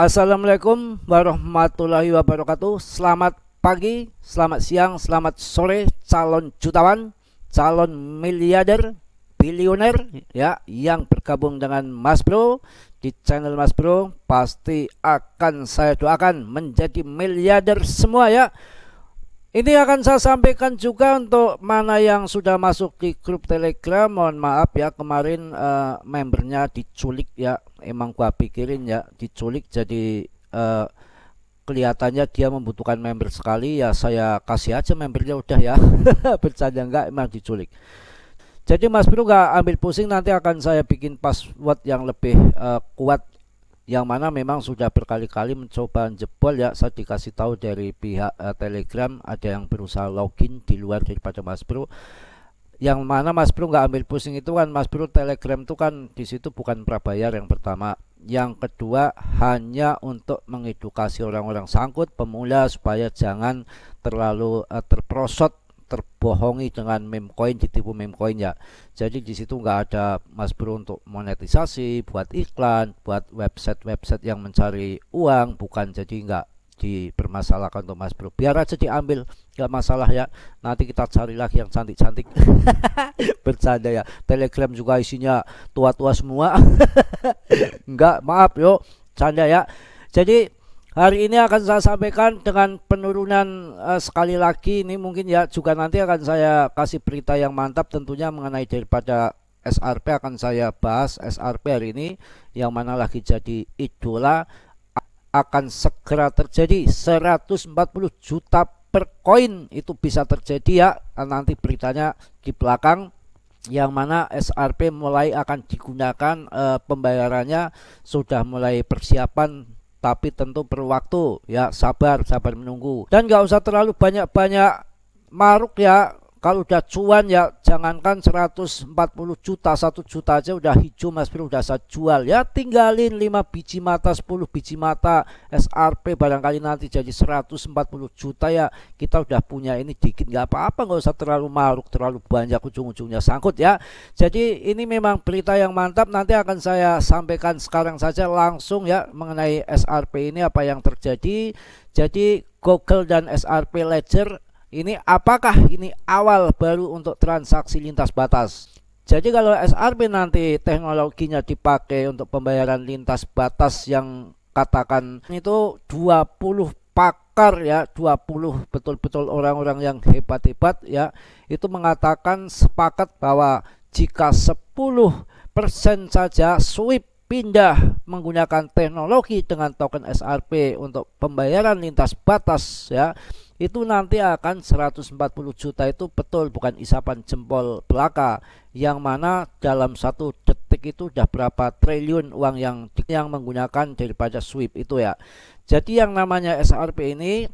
Assalamualaikum warahmatullahi wabarakatuh. Selamat pagi, selamat siang, selamat sore calon jutawan, calon miliarder, bilioner ya yang bergabung dengan Mas Bro di channel Mas Bro, pasti akan saya doakan menjadi miliarder semua ya. Ini akan saya sampaikan juga untuk mana yang sudah masuk di grup Telegram. Mohon maaf ya, kemarin membernya diculik ya. Emang gua pikirin ya diculik, jadi kelihatannya dia membutuhkan member sekali ya, saya kasih aja membernya udah ya. Bercanda, enggak, emang diculik. Jadi Mas Bro gak ambil pusing, nanti akan saya bikin password yang lebih kuat, yang mana memang sudah berkali-kali mencoba jebol ya. Saya dikasih tahu dari pihak Telegram ada yang berusaha login di luar daripada Mas Bro, yang mana Mas Bro nggak ambil pusing. Itu kan Mas Bro, Telegram itu kan di situ bukan prabayar, yang pertama. Yang kedua, hanya untuk mengedukasi orang-orang sangkut pemula supaya jangan terlalu terprosot, terbohongi dengan meme coin, ditipu meme coin ya. Jadi di situ nggak ada Mas Bro untuk monetisasi, buat iklan, buat website yang mencari uang, bukan. Jadi nggak dipermasalahkan untuk Mas Bro, biar aja diambil, nggak masalah ya. Nanti kita cari lagi yang cantik-cantik. Bercanda ya, Telegram juga isinya tua-tua semua. Nggak, maaf yo, canda ya. Jadi hari ini akan saya sampaikan dengan penurunan sekali lagi. Ini mungkin ya juga nanti akan saya kasih berita yang mantap tentunya mengenai daripada SRP. Akan saya bahas SRP hari ini, yang mana lagi jadi idola. Akan segera terjadi 140 juta per koin, itu bisa terjadi ya. Nanti beritanya di belakang, yang mana SRP mulai akan digunakan, pembayarannya sudah mulai persiapan, tapi tentu perlu waktu ya. Sabar menunggu, dan nggak usah terlalu banyak maruk ya. Kalau udah cuan ya, jangankan 140 juta, 1 juta aja udah hijau Mas Bro, udah saya jual ya. Tinggalin 5 biji mata, 10 biji mata SRP, barangkali nanti jadi 140 juta ya. Kita udah punya ini dikit, nggak apa-apa, nggak usah terlalu maruk, terlalu banyak, ujung-ujungnya sangkut ya. Jadi ini memang berita yang mantap, nanti akan saya sampaikan sekarang saja langsung ya mengenai SRP ini apa yang terjadi. Jadi Google dan SRP Ledger ini, apakah ini awal baru untuk transaksi lintas batas? Jadi kalau SRP nanti teknologinya dipakai untuk pembayaran lintas batas, yang katakan itu 20 pakar ya, 20 betul-betul orang-orang yang hebat-hebat ya, itu mengatakan sepakat bahwa jika 10% saja swipe pindah menggunakan teknologi dengan token SRP untuk pembayaran lintas batas ya, itu nanti akan 140 juta. Itu betul, bukan isapan jempol belaka, yang mana dalam 1 detik itu udah berapa triliun uang yang menggunakan daripada swipe itu ya. Jadi yang namanya SRP ini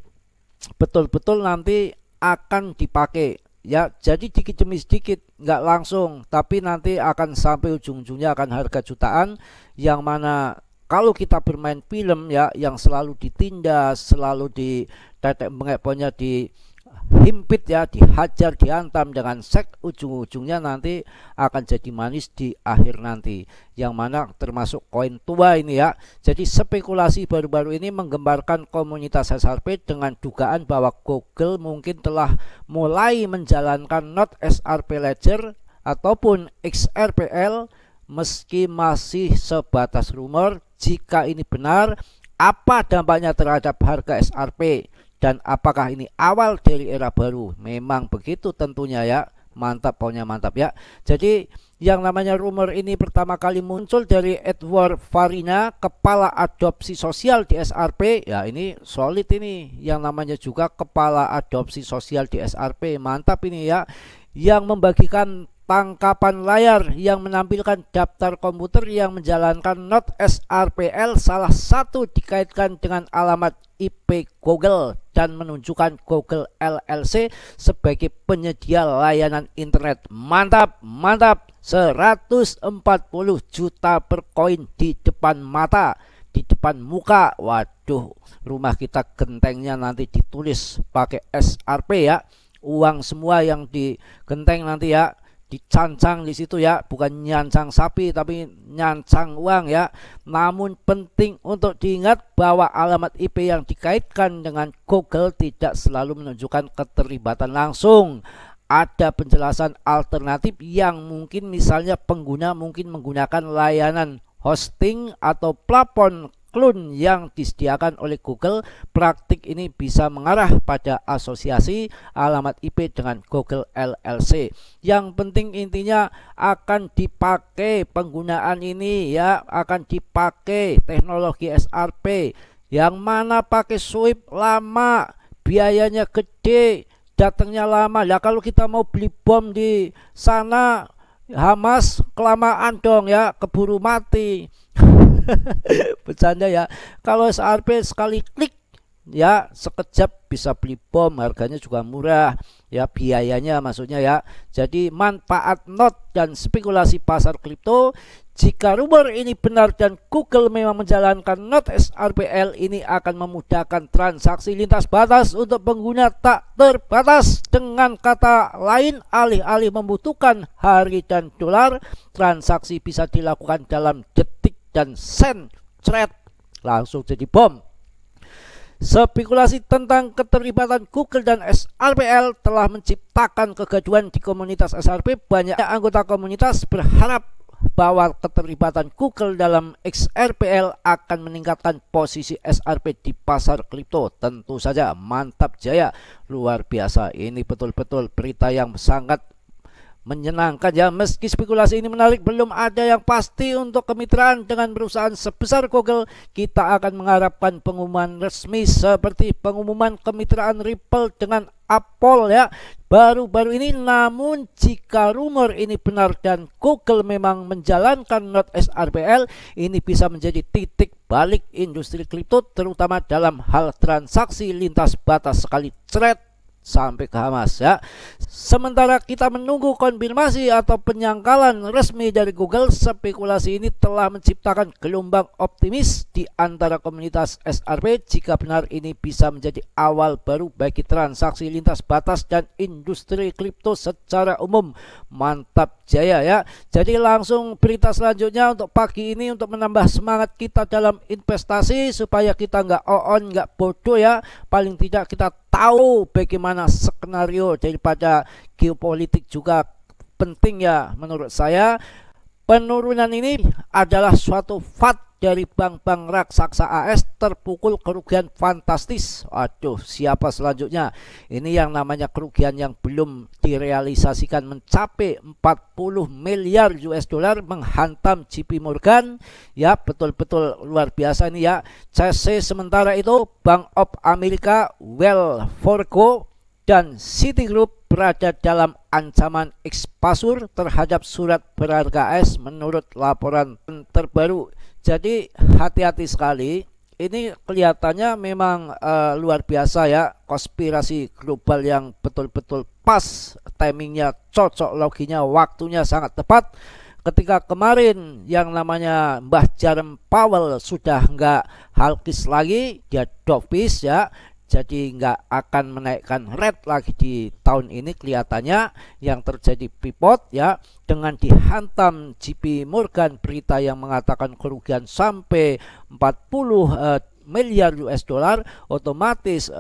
betul-betul nanti akan dipakai ya. Jadi dikit demi sedikit, nggak langsung, tapi nanti akan sampai ujung-ujungnya akan harga jutaan, yang mana kalau kita bermain film ya, yang selalu ditindas, selalu di tetek bengek, pokoknya dihimpit ya, dihajar, dihantam dengan seks, ujung-ujungnya nanti akan jadi manis di akhir nanti, yang mana termasuk koin tua ini ya. Jadi spekulasi baru-baru ini menggembarkan komunitas SRP dengan dugaan bahwa Google mungkin telah mulai menjalankan not SRP Ledger ataupun XRPL, meski masih sebatas rumor. Jika ini benar, apa dampaknya terhadap harga SRP, dan apakah ini awal dari era baru? Memang begitu tentunya ya. Mantap, pokoknya mantap ya. Jadi yang namanya rumor ini pertama kali muncul dari Edward Farina, kepala adopsi sosial di SRP ya. Ini solid ini, yang namanya juga kepala adopsi sosial di SRP. Mantap ini ya, yang membagikan tangkapan layar yang menampilkan daftar komputer yang menjalankan not SRPL. Salah satu dikaitkan dengan alamat IP Google dan menunjukkan Google LLC sebagai penyedia layanan internet. Mantap, 140 juta per koin di depan mata, di depan muka. Waduh, rumah kita gentengnya nanti ditulis pakai SRP ya. Uang semua yang digenteng nanti ya, dicancang di situ ya, bukan nyancang sapi tapi nyancang uang ya. Namun penting untuk diingat bahwa alamat IP yang dikaitkan dengan Google tidak selalu menunjukkan keterlibatan langsung. Ada penjelasan alternatif yang mungkin misalnya pengguna mungkin menggunakan layanan hosting atau plafon clone yang disediakan oleh Google. Praktik ini bisa mengarah pada asosiasi alamat IP dengan Google LLC. Yang penting intinya akan dipakai penggunaan ini ya, akan dipakai teknologi SRP. Yang mana pakai swipe lama, biayanya gede, datangnya lama. Lah kalau kita mau beli bom di sana Hamas kelamaan dong ya, keburu mati. Bercanda ya. Kalau SRP sekali klik ya sekejap bisa beli bom, harganya juga murah ya, biayanya maksudnya ya. Jadi manfaat not dan spekulasi pasar kripto, jika rumor ini benar dan Google memang menjalankan not SRPL, ini akan memudahkan transaksi lintas batas untuk pengguna tak terbatas. Dengan kata lain, alih-alih membutuhkan hari dan dolar, transaksi bisa dilakukan dalam detik dan sen, cret, langsung jadi bom. Spekulasi tentang keterlibatan Google dan SRPL telah menciptakan kegaduhan di komunitas SRP. Banyak anggota komunitas berharap bahwa keterlibatan Google dalam XRPL akan meningkatkan posisi SRP di pasar kripto. Tentu saja mantap jaya, luar biasa. Ini betul-betul berita yang sangat menyenangkan ya. Meski spekulasi ini menarik, belum ada yang pasti untuk kemitraan dengan perusahaan sebesar Google. Kita akan mengharapkan pengumuman resmi seperti pengumuman kemitraan Ripple dengan Apple ya baru-baru ini. Namun jika rumor ini benar dan Google memang menjalankan not SRPL, ini bisa menjadi titik balik industri kripto, terutama dalam hal transaksi lintas batas sekali cret sampai ke Hamas ya. Sementara kita menunggu konfirmasi atau penyangkalan resmi dari Google, spekulasi ini telah menciptakan gelombang optimis di antara komunitas SRP. Jika benar, ini bisa menjadi awal baru bagi transaksi lintas batas dan industri kripto secara umum. Mantap jaya ya. Jadi langsung berita selanjutnya untuk pagi ini, untuk menambah semangat kita dalam investasi supaya kita nggak on, nggak bodoh ya. Paling tidak kita tahu bagaimana skenario daripada geopolitik juga penting ya menurut saya. Penurunan ini adalah suatu fat dari bank-bank raksasa AS terpukul kerugian fantastis. Aduh, siapa selanjutnya? Ini yang namanya kerugian yang belum direalisasikan mencapai 40 miliar US dollar menghantam JP Morgan. Ya, betul-betul luar biasa ini ya. CC sementara itu Bank of America, Wells Fargo dan Citigroup berada dalam ancaman ekspasur terhadap surat berharga AS menurut laporan terbaru. Jadi hati-hati sekali. Ini kelihatannya memang luar biasa ya, konspirasi global yang betul-betul pas, timingnya cocok, loginya, waktunya sangat tepat. Ketika kemarin yang namanya Mbah Jerome Powell sudah nggak hawkish lagi, dia dovish ya, jadi nggak akan menaikkan rate lagi di tahun ini. Kelihatannya yang terjadi pivot ya, dengan dihantam JP Morgan berita yang mengatakan kerugian sampai 40 miliar US dollar, otomatis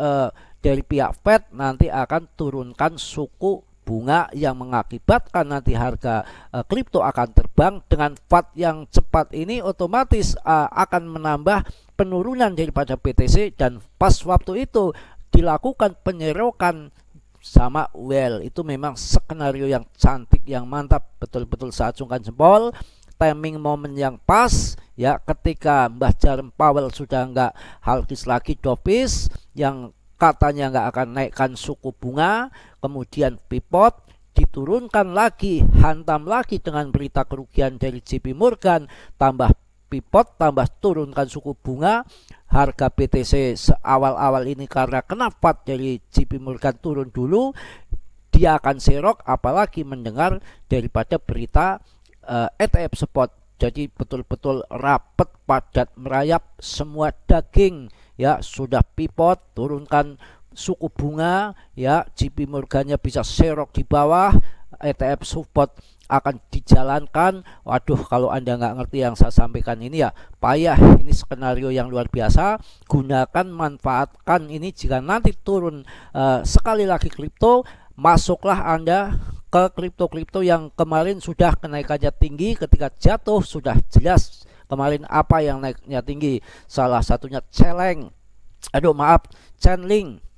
dari pihak Fed nanti akan turunkan suku bunga yang mengakibatkan nanti harga kripto akan terbang. Dengan fat yang cepat ini otomatis akan menambah penurunan daripada BTC, dan pas waktu itu dilakukan penyerokan sama well. Itu memang skenario yang cantik, yang mantap, betul-betul saya acungkan jempol. Timing momen yang pas ya, ketika Mbah Jerome Powell sudah nggak hawkish lagi, dovish, yang katanya nggak akan naikkan suku bunga, kemudian pivot, diturunkan lagi, hantam lagi dengan berita kerugian dari JP Morgan, tambah pivot, tambah turunkan suku bunga. Harga BTC seawal-awal ini karena kena fat dari JP Morgan turun dulu, dia akan serok, apalagi mendengar daripada berita ETF spot. Jadi betul-betul rapet, padat, merayap, semua daging ya sudah pivot, turunkan suku bunga ya, JP Morgannya bisa serok di bawah, ETF support akan dijalankan. Waduh, kalau Anda nggak ngerti yang saya sampaikan ini ya payah. Ini skenario yang luar biasa. Gunakan, manfaatkan ini jika nanti turun sekali lagi kripto, masuklah Anda ke kripto-kripto yang kemarin sudah kenaikannya tinggi. Ketika jatuh sudah jelas kemarin apa yang naiknya tinggi. Salah satunya Chainlink.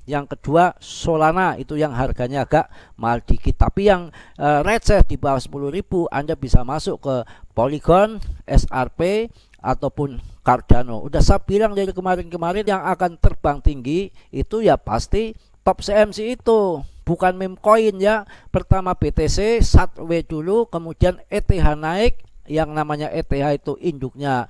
Yang kedua Solana, itu yang harganya agak mahal dikit, tapi yang receh di bawah 10.000 Anda bisa masuk ke Polygon, SRP ataupun Cardano. Udah saya bilang dari kemarin-kemarin yang akan terbang tinggi itu ya pasti top CMC itu, bukan meme coin ya. Pertama BTC, SATW dulu, kemudian ETH naik. Yang namanya ETH itu induknya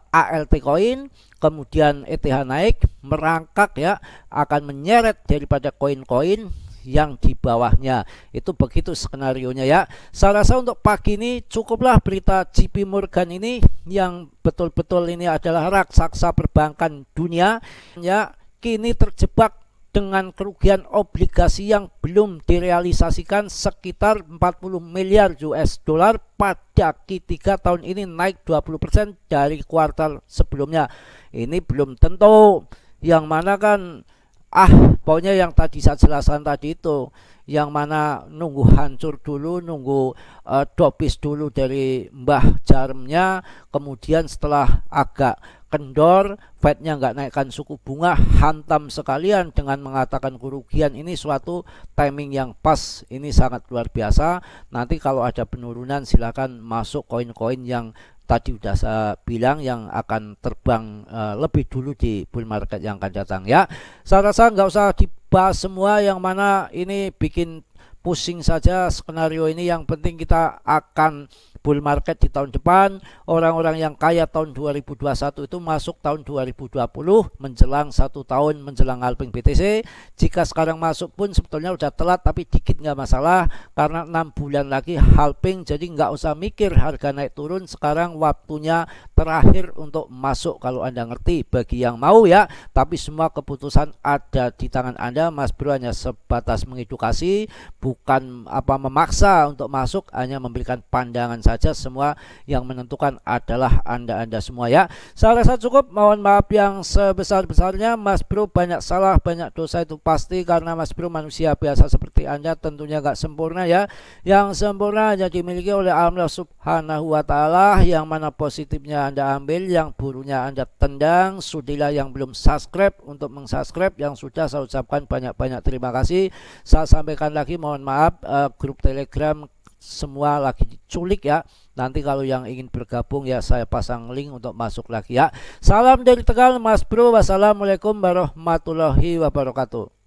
ALT coin, kemudian ETH naik merangkak ya, akan menyeret daripada koin-koin yang di bawahnya. Itu begitu skenarionya ya. Saya rasa untuk pagi ini cukuplah berita JP Morgan ini yang betul-betul ini adalah raksasa perbankan dunia ya, kini terjebak dengan kerugian obligasi yang belum direalisasikan sekitar 40 miliar US dollar pada Q3 tahun ini, naik 20% dari kuartal sebelumnya. Ini belum tentu, yang mana kan pokoknya yang tadi saya jelaskan tadi itu, yang mana nunggu hancur dulu, nunggu dopis dulu dari Mbah Jaremnya, kemudian setelah agak kendor, Fednya nggak naikkan suku bunga, hantam sekalian dengan mengatakan kerugian. Ini suatu timing yang pas, ini sangat luar biasa. Nanti kalau ada penurunan silakan masuk koin-koin yang tadi udah saya bilang yang akan terbang lebih dulu di bull market yang akan datang ya. Saya rasa nggak usah dibahas semua, yang mana ini bikin pusing saja skenario ini. Yang penting kita akan bull market di tahun depan. Orang-orang yang kaya tahun 2021 itu masuk tahun 2020 menjelang 1 tahun menjelang halving BTC. Jika sekarang masuk pun sebetulnya udah telat, tapi dikit nggak masalah karena 6 bulan lagi halving. Jadi nggak usah mikir harga naik turun, sekarang waktunya terakhir untuk masuk kalau Anda ngerti, bagi yang mau ya. Tapi semua keputusan ada di tangan Anda. Mas Bro hanya sebatas mengedukasi, bukan memaksa untuk masuk, hanya memberikan pandangan saja. Semua yang menentukan adalah Anda semua ya. Saya rasa cukup, mohon maaf yang sebesar-besarnya. Mas Bro banyak salah, banyak dosa, itu pasti, karena Mas Bro manusia biasa seperti Anda, tentunya gak sempurna ya. Yang sempurna hanya dimiliki oleh Allah Subhanahu wa Ta'ala. Yang mana positifnya Anda ambil, yang buruknya Anda tendang. Sudilah yang belum subscribe untuk meng-subscribe, yang sudah saya ucapkan banyak-banyak terima kasih. Saya sampaikan lagi, mohon maaf, grup Telegram semua lagi diculik ya. Nanti kalau yang ingin bergabung ya saya pasang link untuk masuk lagi ya. Salam dari Tegal, Mas Bro. Wassalamualaikum warahmatullahi wabarakatuh.